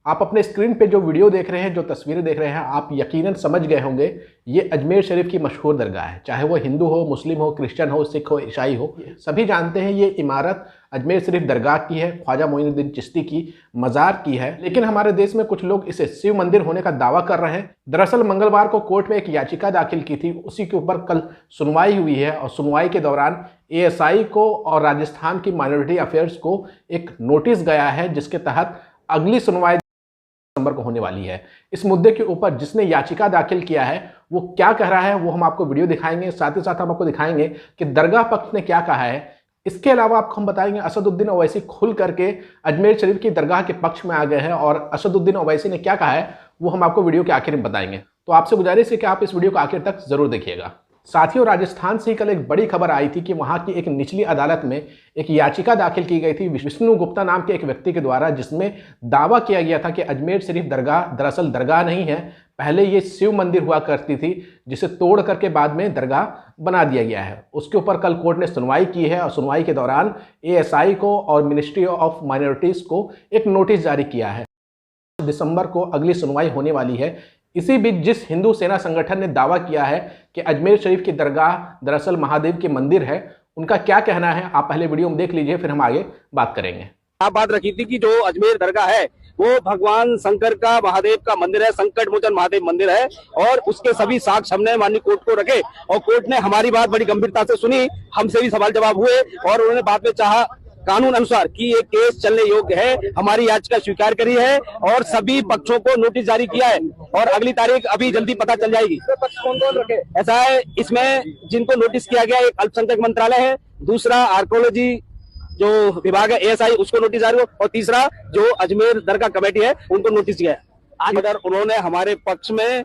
आप अपने स्क्रीन पे जो वीडियो देख रहे हैं, जो तस्वीरें देख रहे हैं, आप यकीनन समझ गए होंगे ये अजमेर शरीफ की मशहूर दरगाह है। चाहे वो हिंदू हो, मुस्लिम हो, क्रिश्चियन हो, सिख हो, ईसाई हो, सभी जानते हैं ये इमारत अजमेर शरीफ दरगाह की है, ख्वाजा मोइनुद्दीन चिश्ती की मज़ार की है। लेकिन हमारे देश में कुछ लोग इसे शिव मंदिर होने का दावा कर रहे हैं। दरअसल मंगलवार को कोर्ट में एक याचिका दाखिल की थी, उसी के ऊपर कल सुनवाई हुई है और सुनवाई के दौरान एएसआई को और राजस्थान की माइनॉरिटी अफेयर्स को एक नोटिस गया है, जिसके तहत अगली सुनवाई दिसंबर को होने वाली है। इस मुद्दे के ऊपर जिसने याचिका दाखिल किया है वो क्या कह रहा है वो हम आपको वीडियो दिखाएंगे, साथ ही साथ हम आपको दिखाएंगे कि दरगाह पक्ष ने क्या कहा है। इसके अलावा आपको हम बताएंगे असदुद्दीन ओवैसी खुल करके अजमेर शरीफ की दरगाह के पक्ष में आ गए हैं और असदुद्दीन ओवैसी ने क्या कहा है वो हम आपको वीडियो के आखिर में बताएंगे। तो आपसे गुजारिश है कि आप इस वीडियो को आखिर तक जरूर देखिएगा। साथियों, राजस्थान से ही कल एक बड़ी खबर आई थी कि वहां की एक निचली अदालत में एक याचिका दाखिल की गई थी विष्णु गुप्ता नाम के एक व्यक्ति के द्वारा, जिसमें दावा किया गया था कि अजमेर शरीफ दरगाह दरअसल दरगाह नहीं है, पहले ये शिव मंदिर हुआ करती थी जिसे तोड़ करके बाद में दरगाह बना दिया गया है। उसके ऊपर कल कोर्ट ने सुनवाई की है और सुनवाई के दौरान एएसआई को और मिनिस्ट्री ऑफ माइनॉरिटीज को एक नोटिस जारी किया है। दिसंबर को अगली सुनवाई होने वाली है। इसी बीच जिस हिंदू सेना संगठन ने दावा किया है कि अजमेर शरीफ की दरगाह दरअसल महादेव के मंदिर है, उनका क्या कहना है आप पहले वीडियो में देख लीजिए, फिर हम आगे बात करेंगे। आप बात रखी थी कि जो अजमेर दरगाह है वो भगवान शंकर का महादेव का मंदिर है, संकट मोचन महादेव मंदिर है और उसके सभी साक्ष्य हमने माननीय कोर्ट को रखे और कोर्ट ने हमारी बात बड़ी गंभीरता से सुनी। हमसे भी सवाल जवाब हुए और उन्होंने बाद में चाहा कानून अनुसार कि ये केस चलने योग्य है, हमारी याचिका स्वीकार करी है और सभी पक्षों को नोटिस जारी किया है और अगली तारीख अभी जल्दी पता चल जाएगी। पक्ष कौन कौन रखे ऐसा है, इसमें जिनको नोटिस किया गया एक अल्पसंख्यक मंत्रालय है, दूसरा आर्कोलॉजी जो विभाग है एएसआई उसको नोटिस जारी हो और तीसरा जो अजमेर दरगाह कमेटी है उनको नोटिस दिया है। आज अगर उन्होंने हमारे पक्ष में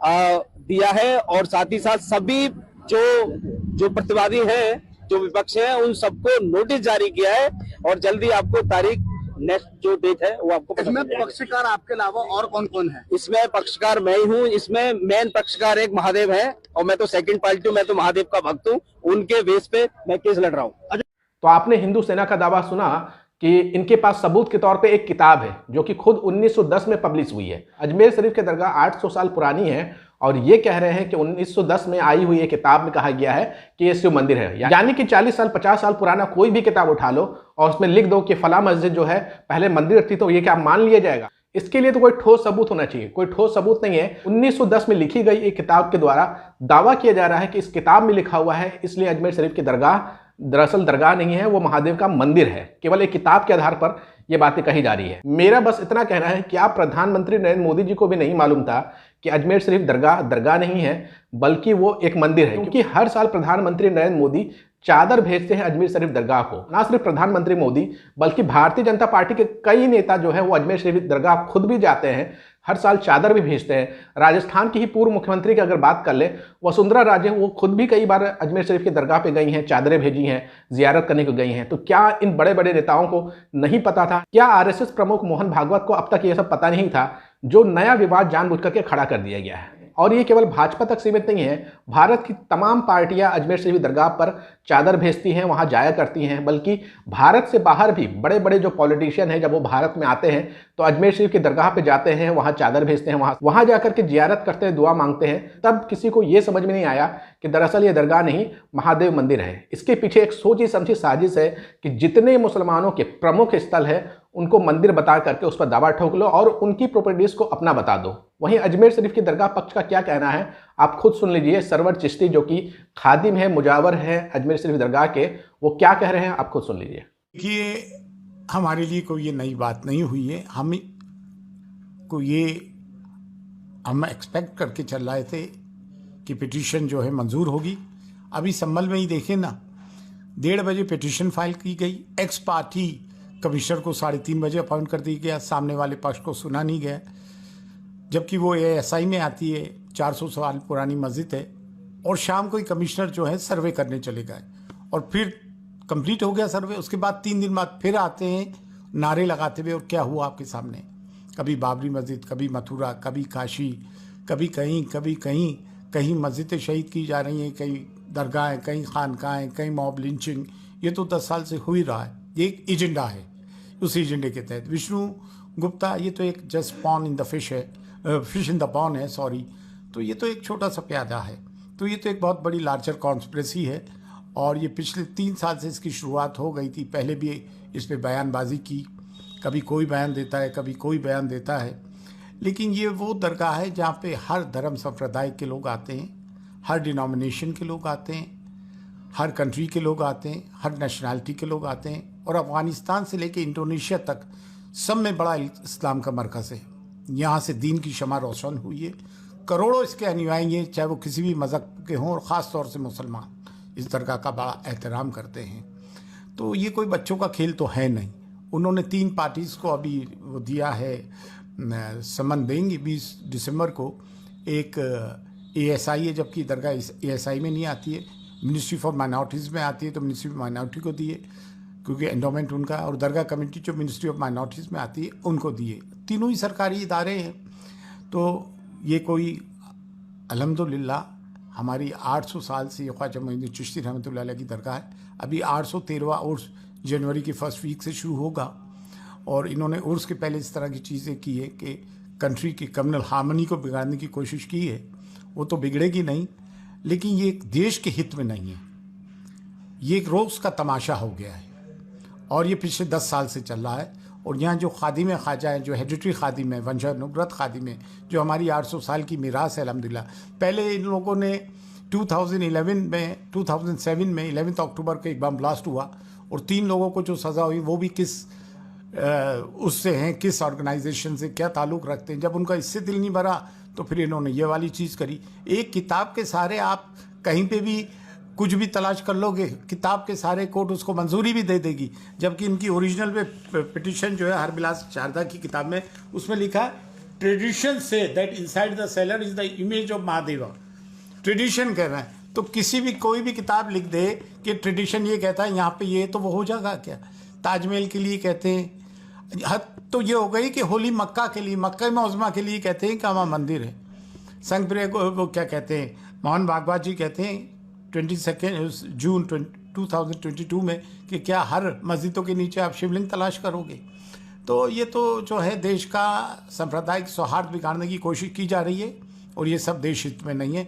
दिया है और साथ ही साथ सभी जो प्रतिवादी हैं, जो विपक्ष है, उन सबको नोटिस जारी किया है और जल्दी आपको तारीख नेक्स्ट जो डेट है वो आपको इसमें पक्षकार आपके अलावा और कौन कौन है? इसमें पक्षकार मैं ही हूँ। इसमें मेन पक्षकार एक महादेव है और मैं तो सेकंड पार्टी हूँ, मैं तो महादेव का भक्त हूँ। उनके बेस पे मैं केस लड़ रहा हूँ। तो आपने हिंदू सेना का दावा सुना कि इनके पास सबूत के तौर पे एक किताब है जो कि खुद 1910 में पब्लिश हुई है। अजमेर शरीफ की दरगाह 800 साल पुरानी है और ये कह रहे हैं कि 1910 में आई हुई एक किताब में कहा गया है कि ये शिव मंदिर है। यानी कि 40 साल 50 साल पुराना कोई भी किताब उठा लो और उसमें लिख दो कि फला मस्जिद जो है पहले मंदिर थी, तो ये क्या मान लिया जाएगा? इसके लिए तो कोई ठोस सबूत होना चाहिए। कोई ठोस सबूत नहीं है। 1910 में लिखी गई एक किताब के द्वारा दावा किया जा रहा है कि इस किताब में लिखा हुआ है, इसलिए अजमेर शरीफ की दरगाह दरअसल दरगाह नहीं है, वो महादेव का मंदिर है। केवल एक किताब के आधार पर ये बातें कही जा रही है। मेरा बस इतना कहना है कि आप प्रधानमंत्री नरेंद्र मोदी जी को भी नहीं मालूम था कि अजमेर शरीफ दरगाह दरगाह नहीं है बल्कि वो एक मंदिर है, क्योंकि हर साल प्रधानमंत्री नरेंद्र मोदी चादर भेजते हैं अजमेर शरीफ दरगाह को। ना सिर्फ प्रधानमंत्री मोदी बल्कि भारतीय जनता पार्टी के कई नेता जो है वो अजमेर शरीफ दरगाह खुद भी जाते हैं, हर साल चादर भी भेजते हैं। राजस्थान की ही पूर्व मुख्यमंत्री की अगर बात कर ले, वसुंधरा राजे, वो खुद भी कई बार अजमेर शरीफ की दरगाह पे गई हैं, चादरें भेजी हैं, जियारत करने को गई हैं। तो क्या इन बड़े बड़े नेताओं को नहीं पता था? क्या आरएसएस प्रमुख मोहन भागवत को अब तक ये सब पता नहीं था? जो नया विवाद जानबूझ करके खड़ा कर दिया गया है। और ये केवल भाजपा तक सीमित नहीं है, भारत की तमाम पार्टियां अजमेर शरीफ दरगाह पर चादर भेजती हैं, वहां जाया करती हैं। बल्कि भारत से बाहर भी बड़े बड़े जो पॉलिटिशियन हैं, जब वो भारत में आते हैं तो अजमेर शरीफ की दरगाह पे जाते हैं, वहां चादर भेजते हैं, वहां जाकर के जियारत करते हैं, दुआ मांगते हैं। तब किसी को ये समझ में नहीं आया कि दरअसल ये दरगाह नहीं महादेव मंदिर है। इसके पीछे एक सोची समझी साजिश है कि जितने मुसलमानों के प्रमुख स्थल है उनको मंदिर बता करके उस पर दावा ठोक लो और उनकी प्रॉपर्टीज को अपना बता दो। वहीं अजमेर शरीफ की दरगाह पक्ष का क्या कहना है आप खुद सुन लीजिए। सरवर चिश्ती जो कि खादिम है, मुजावर है अजमेर शरीफ दरगाह के, वो क्या कह रहे हैं आप खुद सुन लीजिए। देखिए, हमारे लिए कोई ये नई बात नहीं हुई है। हम एक्सपेक्ट करके चल रहे थे कि पिटीशन जो है मंजूर होगी। अभी संभल में ही देखें ना, 1:30 बजे पिटीशन फाइल की गई, एक्स पार्टी कमिश्नर को 3:30 बजे अपॉइंट कर दिया गया, सामने वाले पक्ष को सुना नहीं गया, जबकि वो एएसआई में आती है, 400 साल पुरानी मस्जिद है। और शाम को ही कमिश्नर जो है सर्वे करने चले गए और फिर कंप्लीट हो गया सर्वे। उसके बाद 3 दिन बाद फिर आते हैं नारे लगाते हुए, और क्या हुआ आपके सामने? कभी बाबरी मस्जिद, कभी मथुरा, कभी काशी, कभी कहीं कभी कहीं कहीं मस्जिदें शहीद की जा रही हैं, कहीं दरगाहें, कहीं खानकाहें, कहीं मॉब लिंचिंग। ये तो 10 साल से हो ही रहा है। ये एक एजेंडा है। उस एजेंडे के तहत विष्णु गुप्ता, ये तो एक just pawn in the fish है, फिश इन द पॉन है, सॉरी। तो ये तो एक छोटा सा प्यादा है। तो ये तो एक बहुत बड़ी लार्जर कॉन्स्पिरेसी है, और ये पिछले 3 साल से इसकी शुरुआत हो गई थी। पहले भी इस पर बयानबाजी की, कभी कोई बयान देता है, कभी कोई बयान देता है। लेकिन ये वो दरगाह है जहाँ पे हर धर्म संप्रदाय के लोग आते हैं, हर डिनोमिनेशन के लोग आते हैं, हर कंट्री के लोग आते हैं, हर नेशनैलिटी के लोग आते हैं। और अफ़गानिस्तान से लेके इंडोनेशिया तक सब में बड़ा इस्लाम का मरकज़ है। यहाँ से दीन की शमा रोशन हुई है। करोड़ों इसके अनुयायी हैं, चाहे वो किसी भी मज़हब के हों, और ख़ास तौर से मुसलमान इस दरगाह का बड़ा एहतराम करते हैं। तो ये कोई बच्चों का खेल तो है नहीं। उन्होंने 3 पार्टीज़ को अभी वो दिया है, समन देंगे 20 दिसंबर को। एक ASI है, जबकि दरगाह ASI में नहीं आती है, मिनिस्ट्री फॉर माइनॉरिटीज़ में आती है, तो मिनिस्ट्री ऑफ माइनॉरिटी को दिए क्योंकि एंडोमेंट उनका, और दरगाह कमेटी जो मिनिस्ट्री ऑफ माइनॉरिटीज़ में आती है उनको दिए। तीनों ही सरकारी इदारे हैं। तो ये कोई अल्हम्दुलिल्लाह हमारी 800 साल से ये ख्वाजा मोइनुद्दीन चिश्ती रहमतुल्लाह अलैह की दरगाह है। अभी 813वां उर्स जनवरी की फर्स्ट वीक से शुरू होगा, और इन्होंने उर्स के पहले इस तरह की चीज़ें की है कि कंट्री की कम्युनल हार्मनी को बिगाड़ने की कोशिश की है। वो तो बिगड़ेगी नहीं, लेकिन ये एक देश के हित में नहीं है। ये एक रोज़ का तमाशा हो गया है, और ये पिछले 10 साल से चल रहा है। और यहाँ जो खादिम ख्वाजा है, जो हेडिटरी खादिम है, वंशानुगत खादिम है, जो हमारी 800 साल की मीरास है अल्हम्दुलिल्लाह। पहले इन लोगों ने 2007 में 11 अक्टूबर को एक बम ब्लास्ट हुआ, और 3 लोगों को जो सज़ा हुई वो भी किस उससे हैं, किस ऑर्गेनाइजेशन से क्या ताल्लुक़ रखते हैं। जब उनका इससे दिल नहीं भरा तो फिर इन्होंने ये वाली चीज़ करी। एक किताब के सहारे आप कहीं पे भी कुछ भी तलाश कर लोगे, किताब के सारे कोर्ट उसको मंजूरी भी दे देगी, जबकि इनकी ओरिजिनल पे पिटिशन जो है हरबिलास शारदा की किताब में, उसमें लिखा है tradition say that inside the seller is the image of Mahadeva. Tradition कह रहा है, तो किसी भी कोई भी किताब लिख दे कि ट्रेडिशन ये कहता है यहाँ पे ये, तो वो हो जाएगा क्या? ताजमहल के लिए कहते हैं, हद तो ये हो गई कि होली मक्का के लिए, मक्का मौजमा के लिए कहते हैं कि वहाँ मंदिर है। संग प्रिय वो क्या कहते हैं, मोहन भागवत जी कहते हैं 22 जून 2022 में कि क्या हर मस्जिदों के नीचे आप शिवलिंग तलाश करोगे? तो ये तो जो है देश का सांप्रदायिक सौहार्द बिगाड़ने की कोशिश की जा रही है, और ये सब देश हित में नहीं है,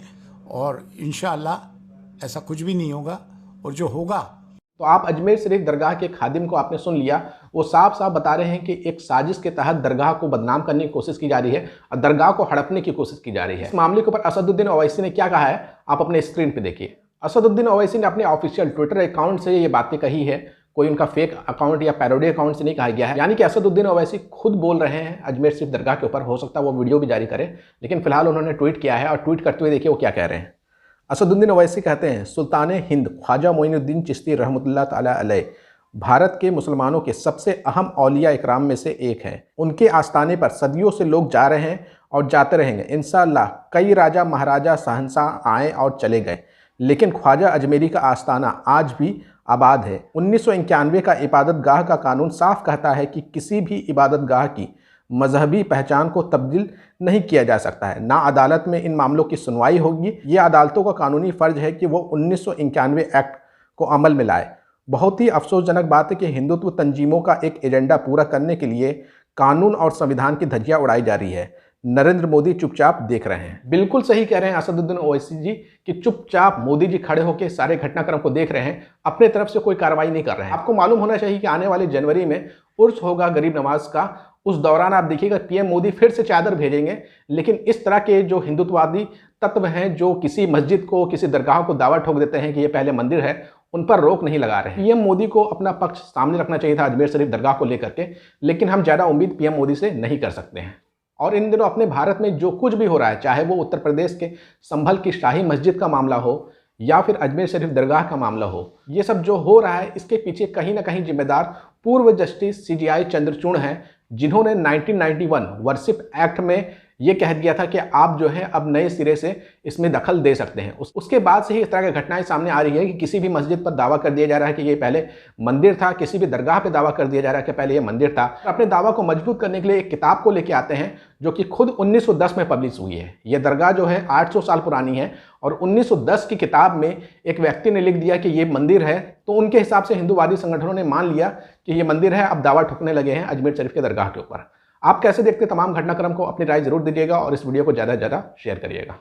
और इंशाअल्लाह ऐसा कुछ भी नहीं होगा। और जो होगा, तो आप अजमेर शरीफ दरगाह के खादिम को आपने सुन लिया। वो साफ साफ बता रहे हैं कि एक साजिश के तहत दरगाह को बदनाम करने की कोशिश की जा रही है और दरगाह को हड़पने की कोशिश की जा रही है। इस मामले के ऊपर असदुद्दीन ओवैसी ने क्या कहा है, आप अपने स्क्रीन पे देखिए। असदुद्दीन ओवैसी ने अपने ऑफिशियल ट्विटर अकाउंट से ये बातें कही है, कोई उनका फेक अकाउंट या पैरोडी अकाउंट से नहीं कहा गया है। यानी कि असदुद्दीन ओवैसी खुद बोल रहे हैं अजमेर शरीफ दरगाह के ऊपर। हो सकता है वो वीडियो भी जारी करें, लेकिन फिलहाल उन्होंने ट्वीट किया है, और ट्वीट करते हुए देखिए वो क्या कह रहे हैं। असदुद्दीन ओवैसी कहते हैं, सुल्तान हिंद ख्वाजा मोइनुद्दीन चिश्ती रहमतुल्लाह ताला अलैह भारत के मुसलमानों के सबसे अहम औलिया इकराम में से एक हैं। उनके आस्थाने पर सदियों से लोग जा रहे हैं और जाते रहेंगे। इंशाअल्लाह कई राजा महाराजा शहंशाह आए और चले गए, लेकिन ख्वाजा अजमेरी का आस्थाना आज भी आबाद है। 1991 का इबादत गाह का कानून साफ कहता है कि किसी भी इबादत गाह की मजहबी पहचान को तब्दील नहीं किया जा सकता है। ना अदालत में इन मामलों की सुनवाई होगी। ये अदालतों का कानूनी फ़र्ज है कि वो 1991 एक्ट को अमल में लाए। बहुत ही अफसोसजनक बात है कि हिंदुत्व तंजीमों का एक एजेंडा पूरा करने के लिए कानून और संविधान की धज्जियां उड़ाई जा रही है। नरेंद्र मोदी चुपचाप देख रहे हैं। बिल्कुल सही कह रहे हैं असदुद्दीन ओवैसी जी कि चुपचाप मोदी जी खड़े होकर सारे घटनाक्रम को देख रहे हैं, अपने तरफ से कोई कार्रवाई नहीं कर रहे हैं। आपको मालूम होना चाहिए कि आने वाले जनवरी में उर्स होगा गरीब नवाज का। उस दौरान आप देखिएगा पीएम मोदी फिर से चादर भेजेंगे, लेकिन इस तरह के जो हिंदुत्ववादी तत्व हैं, जो किसी मस्जिद को, किसी दरगाह को दावा ठोक देते हैं कि ये पहले मंदिर है, उन पर रोक नहीं लगा रहे हैं। पीएम मोदी को अपना पक्ष सामने रखना चाहिए था अजमेर शरीफ दरगाह को लेकर के, लेकिन हम ज़्यादा उम्मीद पीएम मोदी से नहीं कर सकते हैं। और इन दिनों अपने भारत में जो कुछ भी हो रहा है, चाहे वो उत्तर प्रदेश के संभल की शाही मस्जिद का मामला हो या फिर अजमेर शरीफ दरगाह का मामला हो, ये सब जो हो रहा है इसके पीछे कहीं ना कहीं जिम्मेदार पूर्व जस्टिस CJI चंद्रचूड़ हैं, जिन्होंने 1991 वर्शिप एक्ट में ये कह दिया था कि आप जो है अब नए सिरे से इसमें दखल दे सकते हैं। उसके बाद से ही इस तरह की घटनाएं सामने आ रही है कि किसी भी मस्जिद पर दावा कर दिया जा रहा है कि ये पहले मंदिर था, किसी भी दरगाह पे दावा कर दिया जा रहा है कि पहले ये मंदिर था। अपने दावा को मजबूत करने के लिए एक किताब को लेके आते हैं जो कि खुद 1910 में पब्लिश हुई है। ये दरगाह जो है 800 साल पुरानी है, और 1910 की किताब में एक व्यक्ति ने लिख दिया कि ये मंदिर है, तो उनके हिसाब से हिंदूवादी संगठनों ने मान लिया कि ये मंदिर है। अब दावा ठुकने लगे हैं अजमेर शरीफ के दरगाह के ऊपर। आप कैसे देखते हैं तमाम घटनाक्रम को, अपनी राय जरूर दीजिएगा और इस वीडियो को ज़्यादा से ज़्यादा शेयर करिएगा।